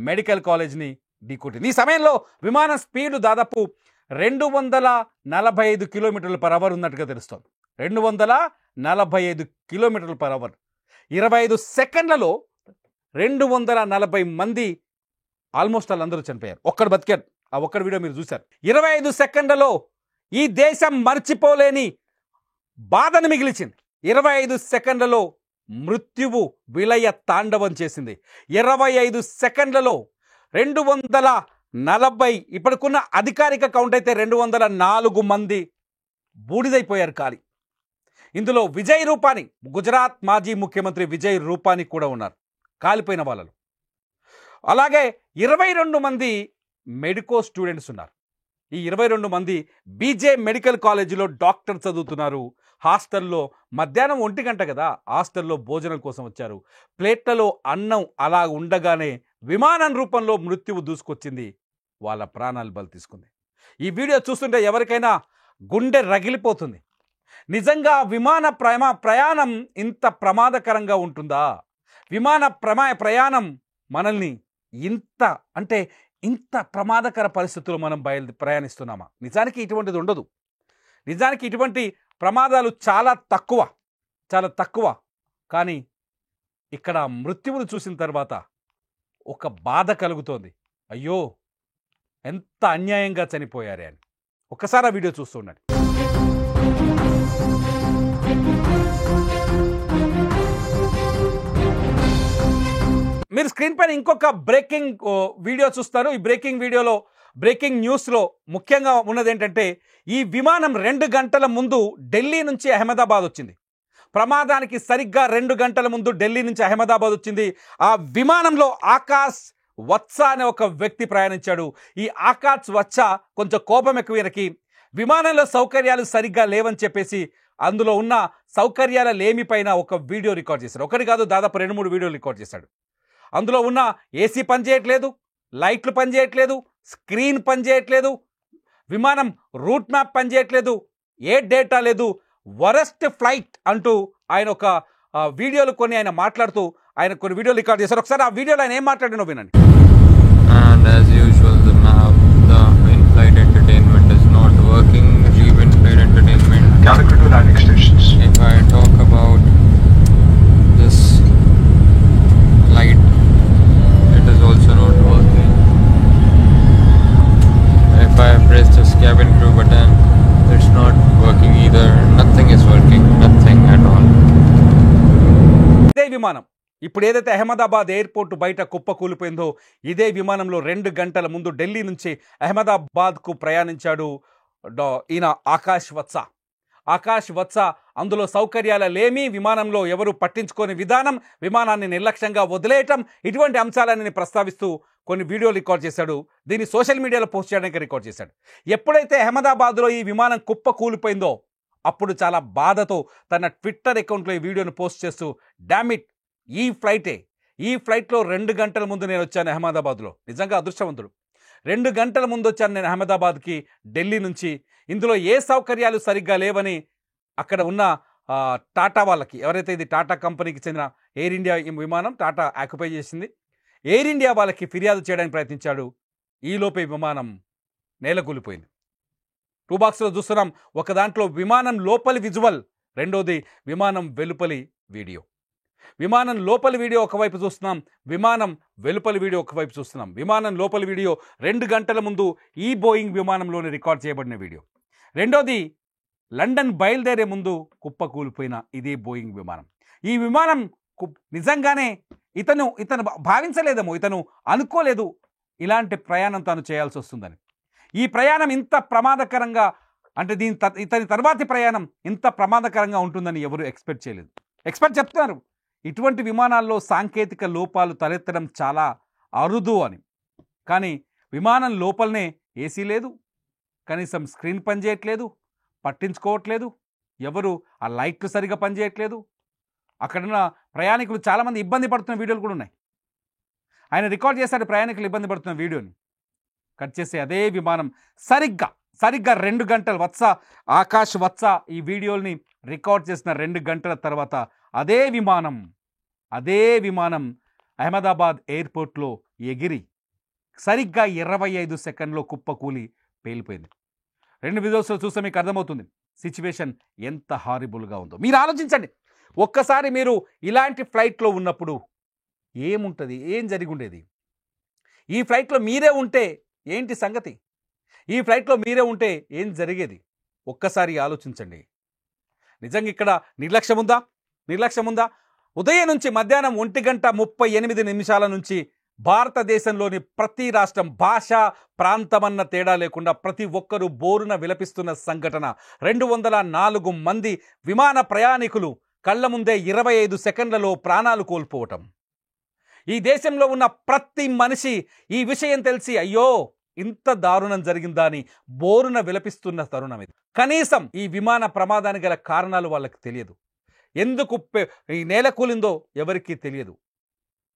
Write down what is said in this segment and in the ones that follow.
Medical కాలేజ్ని ఢీకొట్టింది. ఈ సమయంలో విమానం స్పీడ్ దాదాపు 245 km/h ఉన్నట్టుగా తెలుస్తోంది. 245 km/h. 25 సెకండ్లలో 240 మంది ఆల్మోస్ట్ వాళ్ళందరూ చనిపోయారు. ఒక్కడు బతికాడు. ఆ ఒక్కడి వీడియో మీరు చూశారు. 25 సెకండ్లలో ఈ దేశం మర్చిపోలేని బాధను మిగిల్చింది. 25 సెకండ్లలో మృత్యువు విలయ తాండవం చేసింది. 25 సెకండ్లలో 240, ఇప్పటికున్న అధికారిక కౌంట్ అయితే 204 మంది బూడిదైపోయారు కాలి. ఇందులో విజయ్ రూపానీ, గుజరాత్ మాజీ ముఖ్యమంత్రి విజయ్ రూపానీ కూడా ఉన్నారు కాలిపోయిన వాళ్ళలో. అలాగే 22 మంది మెడికో స్టూడెంట్స్ ఉన్నారు. ఈ 22 మంది బీజే మెడికల్ కాలేజీలో డాక్టర్ చదువుతున్నారు. హాస్టల్లో మధ్యాహ్నం 1 గంట కదా, హాస్టల్లో భోజనం కోసం వచ్చారు. ప్లేట్లలో అన్నం అలా ఉండగానే విమానం రూపంలో మృత్యువు దూసుకొచ్చింది. వాళ్ళ ప్రాణాలు బలి తీసుకుంది. ఈ వీడియో చూస్తుంటే ఎవరికైనా గుండె రగిలిపోతుంది. నిజంగా విమాన ప్రయాణం ఇంత ప్రమాదకరంగా ఉంటుందా? విమాన ప్రయాణం మనల్ని ఇంత ప్రమాదకర పరిస్థితుల్లో మనం ప్రయాణిస్తున్నామా? నిజానికి ఇటువంటిది ఉండదు. నిజానికి ఇటువంటి ప్రమాదాలు చాలా తక్కువ. కానీ ఇక్కడ మృత్యువును చూసిన తర్వాత ఒక బాధ కలుగుతోంది. అయ్యో, ఎంత అన్యాయంగా చనిపోయారే అని. ఒక్కసారి ఆ వీడియో చూస్తూ ఉండండి. మీరు స్క్రీన్ పైన ఇంకొక బ్రేకింగ్ వీడియో చూస్తారు. ఈ బ్రేకింగ్ న్యూస్లో ముఖ్యంగా ఉన్నది ఏంటంటే, ఈ విమానం 2 గంటల ముందు ఢిల్లీ నుంచి అహ్మదాబాద్ వచ్చింది. ప్రమాదానికి సరిగ్గా 2 గంటల ముందు ఢిల్లీ నుంచి అహ్మదాబాద్ వచ్చింది. ఆ విమానంలో ఆకాష్ వత్స అనే ఒక వ్యక్తి ప్రయాణించాడు. ఈ ఆకాష్ వత్స కొంచెం కోపం ఎక్కువ ఈయనకి. విమానంలో సౌకర్యాలు సరిగ్గా లేవని చెప్పేసి అందులో ఉన్న సౌకర్యాల లేమి పైన ఒక వీడియో రికార్డ్ చేశాడు. ఒకటి కాదు, దాదాపు 2-3 వీడియోలు రికార్డ్ చేశాడు. అందులో ఉన్న ఏసీ పనిచేయట్లేదు, లైట్లు పనిచేయట్లేదు, స్క్రీన్ పనిచేయట్లేదు, విమానం రూట్ మ్యాప్ పనిచేయట్లేదు, ఏ డేటా లేదు, వరస్ట్ ఫ్లైట్ అంటూ ఆయన ఒక వీడియోలు కొన్ని ఆయన మాట్లాడుతూ ఆయన కొన్ని వీడియోలు రికార్డ్ చేశారు. ఒకసారి ఆ వీడియోలో ఆయన ఏం మాట్లాడినో వినండి. And as usual, the in-flight entertainment is not working. Leave in-flight entertainment. Calicut to landing stations. If I talk about this light, it is also not working. If I press this cabin crew button, it's not working either. Nothing is working. Nothing at all. ఇదే విమానం ఇప్పుడు ఏదైతే Ahmedabad airport బయట కుప్ప కూలిపోయిందో, ఇదే విమానంలో 2 గంటల ముందు ఢిల్లీ నుంచి అహ్మదాబాద్కు ప్రయాణించాడు ఈయన ఆకాష్ వత్స. అందులో సౌకర్యాల లేమి, విమానంలో ఎవరు పట్టించుకోని విధానం, విమానాన్ని నిర్లక్ష్యంగా వదిలేయటం, ఇటువంటి అంశాలన్నీ ప్రస్తావిస్తూ కొన్ని వీడియోలు రికార్డ్ చేశాడు. దీన్ని సోషల్ మీడియాలో పోస్ట్ చేయడానికి రికార్డ్ చేశాడు. ఎప్పుడైతే అహ్మదాబాద్లో ఈ విమానం కుప్ప కూలిపోయిందో అప్పుడు చాలా బాధతో తన ట్విట్టర్ అకౌంట్లో ఈ వీడియోను పోస్ట్ చేస్తూ, డామిట్, ఈ ఫ్లైట్లో 2 గంటల ముందు నేను వచ్చాను అహ్మదాబాద్లో. నిజంగా అదృష్టవంతుడు. 2 గంటల ముందు వచ్చాను నేను అహ్మదాబాద్కి ఢిల్లీ నుంచి. ఇందులో ఏ సౌకర్యాలు సరిగ్గా లేవని అక్కడ ఉన్న టాటా వాళ్ళకి, ఎవరైతే ఇది టాటా కంపెనీకి చెందిన ఎయిర్ ఇండియా విమానం టాటా ఆక్యుపై చేసింది, ఎయిర్ ఇండియా వాళ్ళకి ఫిర్యాదు చేయడానికి ప్రయత్నించాడు. ఈలోపే విమానం నేలకూలిపోయింది. 2 బాక్స్లో చూస్తున్నాం. ఒక దాంట్లో విమానం లోపలి విజువల్, రెండోది విమానం వెలుపలి వీడియో. విమానం లోపలి వీడియో ఒకవైపు చూస్తున్నాం, విమానం వెలుపలి వీడియో ఒకవైపు చూస్తున్నాం. విమానం లోపలి వీడియో 2 గంటల ముందు ఈ బోయింగ్ విమానంలోనే రికార్డ్ చేయబడిన వీడియో. రెండోది లండన్ బయలుదేరే ముందు కుప్ప కూలిపోయిన ఇదే బోయింగ్ విమానం. ఈ విమానం నిజంగానే ఇతను భావించలేదేమో, ఇతను అనుకోలేదు ఇలాంటి ప్రయాణం తాను చేయాల్సి వస్తుందని. ఈ ప్రయాణం ఇంత ప్రమాదకరంగా, అంటే ఇతని తర్వాతి ప్రయాణం ఇంత ప్రమాదకరంగా ఉంటుందని ఎవరు ఎక్స్పెక్ట్ చేయలేదు. ఎక్స్పర్ట్ చెప్తున్నారు ఇటువంటి విమానాల్లో సాంకేతిక లోపాలు తలెత్తడం చాలా అరుదు అని. కానీ విమానం లోపలనే ఏసీ లేదు, కనీసం స్క్రీన్ పనిచేయట్లేదు, పట్టించుకోవట్లేదు ఎవరు, ఆ లైట్లు సరిగా పనిచేయట్లేదు. అక్కడున్న ప్రయాణికులు చాలామంది ఇబ్బంది పడుతున్న వీడియోలు కూడా ఉన్నాయి. ఆయన రికార్డ్ చేశాడు ప్రయాణికులు ఇబ్బంది పడుతున్న వీడియోని. కట్ చేసి అదే విమానం సరిగ్గా 2 గంటలు ఆకాష్ వత్స ఈ వీడియోని రికార్డ్ చేసిన 2 గంటల తర్వాత అదే విమానం అహ్మదాబాద్ ఎయిర్పోర్ట్లో ఎగిరి సరిగ్గా 25 సెకండ్లో కుప్పకూలి పేలిపోయింది. 2 వీడియోస్లో చూస్తే మీకు అర్థమవుతుంది సిచ్యువేషన్ ఎంత హారిబుల్గా ఉందో. మీరు ఆలోచించండి, ఒక్కసారి మీరు ఇలాంటి ఫ్లైట్లో ఉన్నప్పుడు ఏముంటుంది, ఏం జరిగి ఉండేది? ఈ ఫ్లైట్లో మీరే ఉంటే ఏంటి సంగతి? ఈ ఫ్లైట్లో మీరే ఉంటే ఏం జరిగేది? ఒక్కసారి ఆలోచించండి. నిజంగా ఇక్కడ నిర్లక్ష్యం ఉందా? ఉదయం నుంచి మధ్యాహ్నం 1:38 నుంచి భారతదేశంలోని ప్రతి రాష్ట్రం, భాష, ప్రాంతమన్న తేడా లేకుండా ప్రతి ఒక్కరూ బోరున విలపిస్తున్న సంఘటన. 204 మంది విమాన ప్రయాణికులు కళ్ళ ముందే 25 సెకండ్లలో ప్రాణాలు కోల్పోవటం. ఈ దేశంలో ఉన్న ప్రతి మనిషి ఈ విషయం తెలిసి అయ్యో ఇంత దారుణం జరిగిందా అని బోరున విలపిస్తున్న తరుణం ఇది. కనీసం ఈ విమాన ప్రమాదానికి గల కారణాలు వాళ్ళకి తెలియదు. ఎందుకు ఈ నేల కూలిందో ఎవరికీ తెలియదు.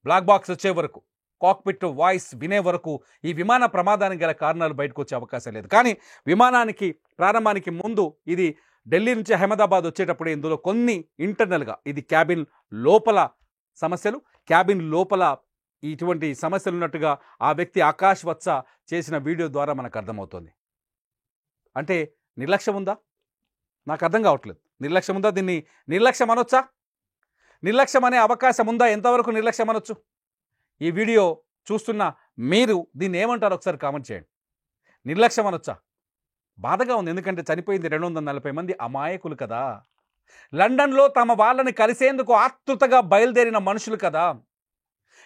బ్లాక్ బాక్స్ వచ్చే వరకు, కాక్పిట్ వాయిస్ వినే వరకు ఈ విమాన ప్రమాదానికి గల కారణాలు బయటకు వచ్చే అవకాశం లేదు. కానీ విమానానికి ప్రారంభానికి ముందు ఇది ఢిల్లీ నుంచి అహ్మదాబాద్ వచ్చేటప్పుడు ఇందులో కొన్ని ఇంటర్నల్గా ఇది క్యాబిన్ లోపల సమస్యలు, క్యాబిన్ లోపల ఇటువంటి సమస్యలు ఉన్నట్టుగా ఆ వ్యక్తి ఆకాష్ వత్స చేసిన వీడియో ద్వారా మనకు అర్థమవుతుంది. అంటే నిర్లక్ష్యం ఉందా? నాకు అర్థం కావట్లేదు. నిర్లక్ష్యం ఉందా? దీన్ని నిర్లక్ష్యం అనొచ్చా? నిర్లక్ష్యం అనే అవకాశం ఉందా? ఎంతవరకు నిర్లక్ష్యం అనొచ్చు? ఈ వీడియో చూస్తున్న మీరు దీన్ని ఏమంటారు ఒకసారి కామెంట్ చేయండి. నిర్లక్ష్యం అనొచ్చా? బాధగా ఉంది, ఎందుకంటే చనిపోయింది 240 మంది అమాయకులు కదా. లండన్లో తమ వాళ్ళని కలిసేందుకు ఆతృతగా బయలుదేరిన మనుషులు కదా.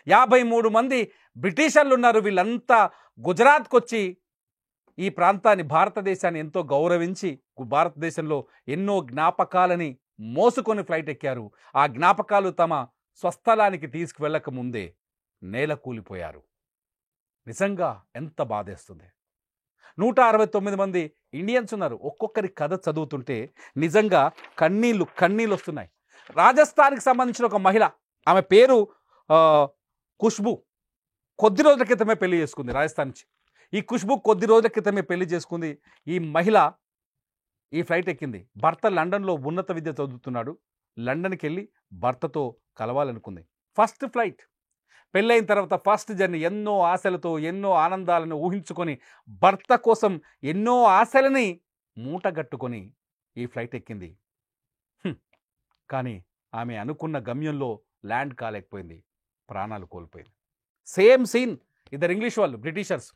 53 మంది బ్రిటిషర్లు ఉన్నారు. వీళ్ళంతా గుజరాత్కు వచ్చి ఈ ప్రాంతాన్ని, భారతదేశాన్ని ఎంతో గౌరవించి భారతదేశంలో ఎన్నో జ్ఞాపకాలని మోసుకొని ఫ్లైట్ ఎక్కారు. ఆ జ్ఞాపకాలు తమ స్వస్థలానికి తీసుకువెళ్ళక ముందే నేల కూలిపోయారు. నిజంగా ఎంత బాధేస్తుంది. 169 మంది ఇండియన్స్ ఉన్నారు. ఒక్కొక్కరి కథ చదువుతుంటే నిజంగా కన్నీళ్ళు వస్తున్నాయి. రాజస్థాన్కి సంబంధించిన ఒక మహిళ, ఆమె పేరు ఖుష్బూ, కొద్ది రోజుల క్రితమే పెళ్లి చేసుకుంది. రాజస్థాన్ నుంచి ఈ ఖుష్బూ కొద్ది రోజుల క్రితమే పెళ్లి చేసుకుంది. ఈ మహిళ ఈ ఫ్లైట్ ఎక్కింది. భర్త లండన్లో ఉన్నత విద్య చదువుతున్నాడు. లండన్కి వెళ్ళి భర్తతో కలవాలనుకుంది. ఫస్ట్ ఫ్లైట్, పెళ్ళైన తర్వాత ఫస్ట్ జర్నీ, ఎన్నో ఆశలతో ఎన్నో ఆనందాలను ఊహించుకొని భర్త కోసం ఎన్నో ఆశలని మూటగట్టుకొని ఈ ఫ్లైట్ ఎక్కింది. కానీ ఆమె అనుకున్న గమ్యంలో ల్యాండ్ కాలేకపోయింది, ప్రాణాలు కోల్పోయింది. Same scene. ఇద్దరు ఇంగ్లీష్ వాళ్ళు, బ్రిటిషర్స్,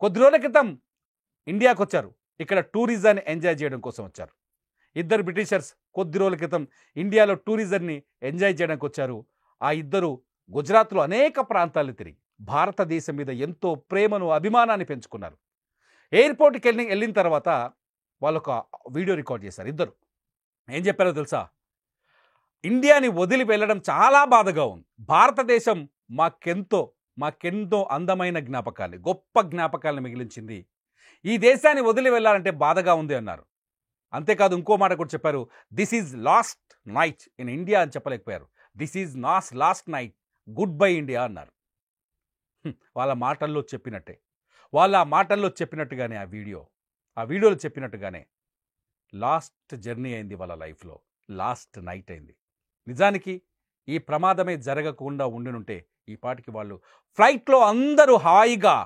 కొద్ది రోజుల క్రితం ఇండియాకు వచ్చారు. ఇక్కడ టూరిజాన్ని ఎంజాయ్ చేయడం కోసం వచ్చారు. ఇద్దరు బ్రిటిషర్స్ కొద్ది రోజుల క్రితం ఇండియాలో టూరిజంని ఎంజాయ్ చేయడానికి వచ్చారు. ఆ ఇద్దరు గుజరాత్లో అనేక ప్రాంతాలు తిరిగి భారతదేశం మీద ఎంతో ప్రేమను, అభిమానాన్ని పెంచుకున్నారు. ఎయిర్పోర్ట్కి వెళ్ళిన తర్వాత వాళ్ళు ఒక వీడియో రికార్డ్ చేశారు. ఇద్దరు ఏం చెప్పారో తెలుసా? ఇండియాని వదిలి వెళ్ళడం చాలా బాధగా ఉంది. భారతదేశం మాకెంతో అందమైన జ్ఞాపకాలు, గొప్ప జ్ఞాపకాలను మిగిలించింది. ఈ దేశాన్ని వదిలి వెళ్ళాలంటే బాధగా ఉంది అన్నారు. అంతేకాదు ఇంకో మాట కూడా చెప్పారు. This is last night in India అని చెప్పలేకపోయారు. This is last night, good bye India అన్నారు. వాళ్ళ మాటల్లో చెప్పినట్టుగానే ఆ వీడియోలో చెప్పినట్టుగానే లాస్ట్ జర్నీ అయింది వాళ్ళ లైఫ్లో, లాస్ట్ నైట్ అయింది. నిజానికి ఈ ప్రమాదమే జరగకుండా ఉండినుంటే ఈ పాటికి వాళ్ళు ఫ్లైట్లో అందరూ హాయిగా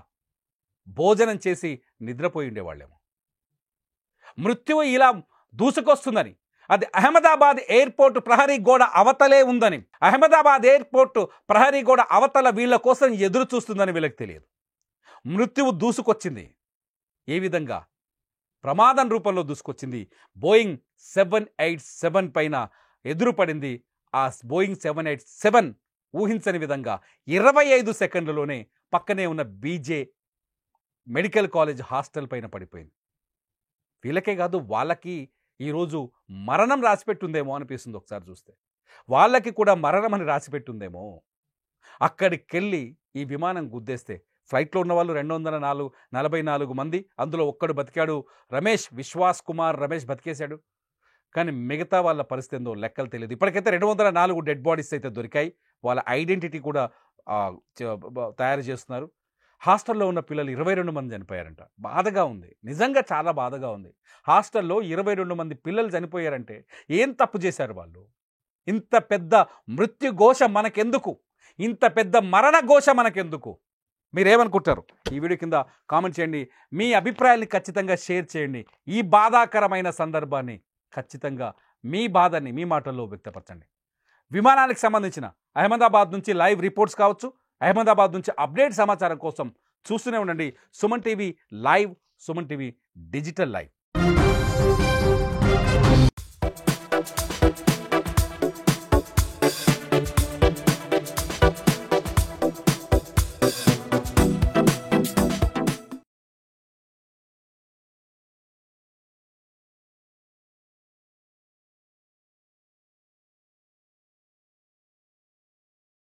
భోజనం చేసి నిద్రపోయి ఉండేవాళ్ళేమో. మృత్యువు ఇలా దూసుకొస్తుందని, అది అహ్మదాబాద్ ఎయిర్పోర్ట్ ప్రహరీ గోడ అవతలే ఉందని, అహ్మదాబాద్ ఎయిర్పోర్ట్ ప్రహరీ గోడ అవతల వీళ్ళ కోసం ఎదురు చూస్తుందని వీళ్ళకి తెలియదు. మృత్యువు దూసుకొచ్చింది. ఏ విధంగా? ప్రమాదం రూపంలో దూసుకొచ్చింది. బోయింగ్ 787 పైన ఎదురుపడింది. ఆ బోయింగ్ 787 ఊహించని విధంగా 25 సెకండ్లలోనే పక్కనే ఉన్న బీజే మెడికల్ కాలేజ్ హాస్టల్ పైన పడిపోయింది. వీళ్ళకే కాదు, వాళ్ళకి ఈరోజు మరణం రాసిపెట్టుందేమో అనిపిస్తుంది. ఒకసారి చూస్తే వాళ్ళకి కూడా మరణం అని రాసిపెట్టుందేమో. అక్కడికి వెళ్ళి ఈ విమానం గుద్దేస్తే ఫ్లైట్లో ఉన్న వాళ్ళు 244 మంది, అందులో ఒక్కడు బతికాడు, విశ్వాస్ కుమార్ రమేష్ బతికేశాడు. కానీ మిగతా వాళ్ళ పరిస్థితి ఏందో లెక్కలు తెలియదు. ఇప్పటికైతే 204 డెడ్ బాడీస్ అయితే దొరికాయి. వాళ్ళ ఐడెంటిటీ కూడా తయారు చేస్తున్నారు. హాస్టల్లో ఉన్న పిల్లలు 22 మంది చనిపోయారంట. బాధగా ఉంది, నిజంగా చాలా బాధగా ఉంది. హాస్టల్లో 22 మంది పిల్లలు చనిపోయారంటే ఏం తప్పు చేశారు వాళ్ళు? ఇంత పెద్ద మృత్యు ఘోష మనకెందుకు? ఇంత పెద్ద మరణ ఘోష మనకెందుకు? మీరేమనుకుంటారు ఈ వీడియో కింద కామెంట్ చేయండి. మీ అభిప్రాయాన్ని ఖచ్చితంగా షేర్ చేయండి. ఈ బాధాకరమైన సందర్భాన్ని ఖచ్చితంగా మీ బాధని మీ మాటల్లో వ్యక్తపరచండి. విమానానికి సంబంధించిన అహ్మదాబాద్ నుంచి లైవ్ రిపోర్ట్స్ కావచ్చు, అహ్మదాబాద్ నుంచి అప్డేట్ సమాచారం కోసం చూస్తూనే ఉండండి Suman TV live, Suman TV digital live.